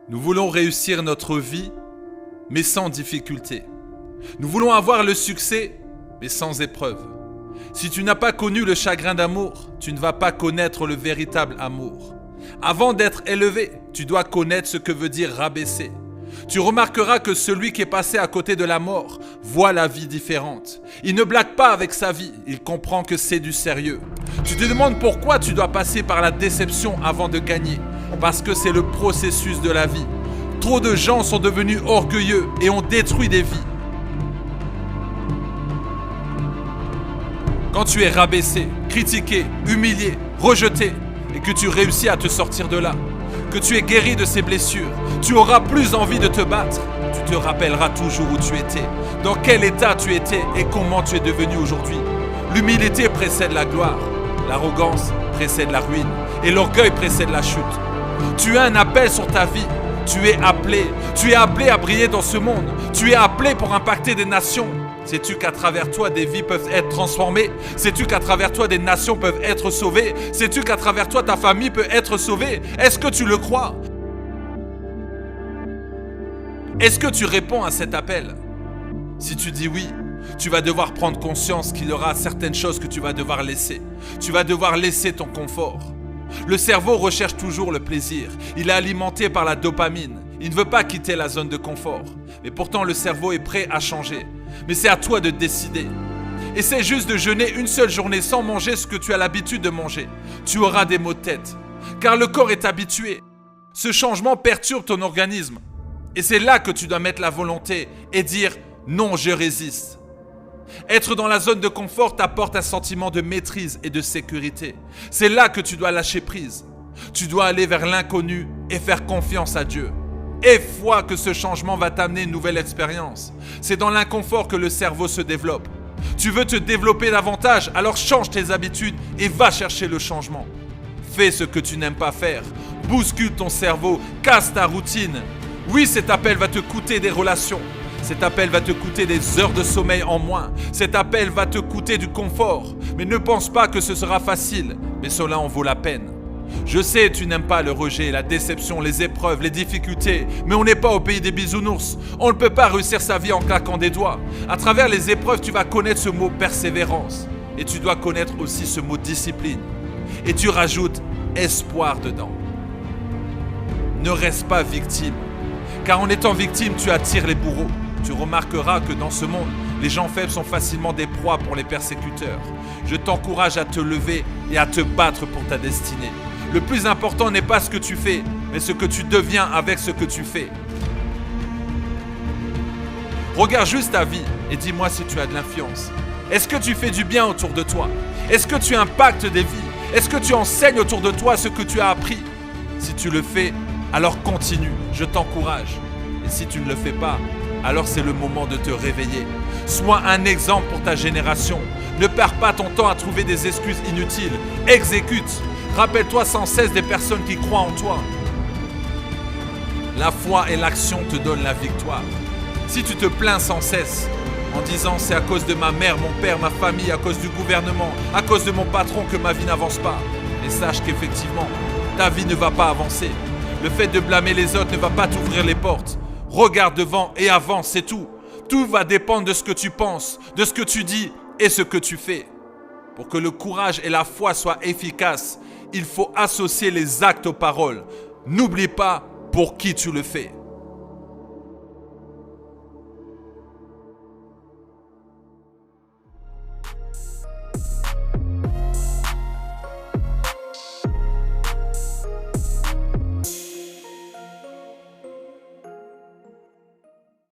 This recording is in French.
Nous voulons réussir notre vie, mais sans difficulté. Nous voulons avoir le succès, mais sans épreuve. Si tu n'as pas connu le chagrin d'amour, tu ne vas pas connaître le véritable amour. Avant d'être élevé, tu dois connaître ce que veut dire rabaisser. Tu remarqueras que celui qui est passé à côté de la mort voit la vie différente. Il ne blague pas avec sa vie, il comprend que c'est du sérieux. Tu te demandes pourquoi tu dois passer par la déception avant de gagner. Parce que c'est le processus de la vie. Trop de gens sont devenus orgueilleux et ont détruit des vies. Quand tu es rabaissé, critiqué, humilié, rejeté, et que tu réussis à te sortir de là, que tu es guéri de ces blessures, tu auras plus envie de te battre. Tu te rappelleras toujours où tu étais, dans quel état tu étais et comment tu es devenu aujourd'hui. L'humilité précède la gloire, l'arrogance précède la ruine et l'orgueil précède la chute. Tu as un appel sur ta vie, tu es appelé à briller dans ce monde, tu es appelé pour impacter des nations. Sais-tu qu'à travers toi, des vies peuvent être transformées? Sais-tu qu'à travers toi, des nations peuvent être sauvées? Sais-tu qu'à travers toi, ta famille peut être sauvée? Est-ce que tu le crois? Est-ce que tu réponds à cet appel? Si tu dis oui, tu vas devoir prendre conscience qu'il y aura certaines choses que tu vas devoir laisser. Tu vas devoir laisser ton confort. Le cerveau recherche toujours le plaisir. Il est alimenté par la dopamine. Il ne veut pas quitter la zone de confort. Mais pourtant, le cerveau est prêt à changer. Mais c'est à toi de décider. Essaie juste de jeûner une seule journée sans manger ce que tu as l'habitude de manger. Tu auras des maux de tête. Car le corps est habitué. Ce changement perturbe ton organisme. Et c'est là que tu dois mettre la volonté et dire « Non, je résiste ». Être dans la zone de confort t'apporte un sentiment de maîtrise et de sécurité. C'est là que tu dois lâcher prise. Tu dois aller vers l'inconnu et faire confiance à Dieu. Et foi que ce changement va t'amener une nouvelle expérience. C'est dans l'inconfort que le cerveau se développe. Tu veux te développer davantage, alors change tes habitudes et va chercher le changement. Fais ce que tu n'aimes pas faire. Bouscule ton cerveau, casse ta routine. Oui, cet appel va te coûter des relations. Cet appel va te coûter des heures de sommeil en moins. Cet appel va te coûter du confort. Mais ne pense pas que ce sera facile. Mais cela en vaut la peine. Je sais, tu n'aimes pas le rejet, la déception, les épreuves, les difficultés. Mais on n'est pas au pays des bisounours. On ne peut pas réussir sa vie en claquant des doigts. À travers les épreuves, tu vas connaître ce mot persévérance. Et tu dois connaître aussi ce mot discipline. Et tu rajoutes espoir dedans. Ne reste pas victime. Car en étant victime, tu attires les bourreaux. Tu remarqueras que dans ce monde, les gens faibles sont facilement des proies pour les persécuteurs. Je t'encourage à te lever et à te battre pour ta destinée. Le plus important n'est pas ce que tu fais, mais ce que tu deviens avec ce que tu fais. Regarde juste ta vie et dis-moi si tu as de l'influence. Est-ce que tu fais du bien autour de toi? Est-ce que tu impactes des vies? Est-ce que tu enseignes autour de toi ce que tu as appris? Si tu le fais, alors continue, je t'encourage. Et si tu ne le fais pas, alors c'est le moment de te réveiller. Sois un exemple pour ta génération. Ne perds pas ton temps à trouver des excuses inutiles. Exécute. Rappelle-toi sans cesse des personnes qui croient en toi. La foi et l'action te donnent la victoire. Si tu te plains sans cesse en disant c'est à cause de ma mère, mon père, ma famille, à cause du gouvernement, à cause de mon patron que ma vie n'avance pas, et sache qu'effectivement, ta vie ne va pas avancer. Le fait de blâmer les autres ne va pas t'ouvrir les portes. Regarde devant et avance, c'est tout. Tout va dépendre de ce que tu penses, de ce que tu dis et ce que tu fais. Pour que le courage et la foi soient efficaces, il faut associer les actes aux paroles. N'oublie pas pour qui tu le fais.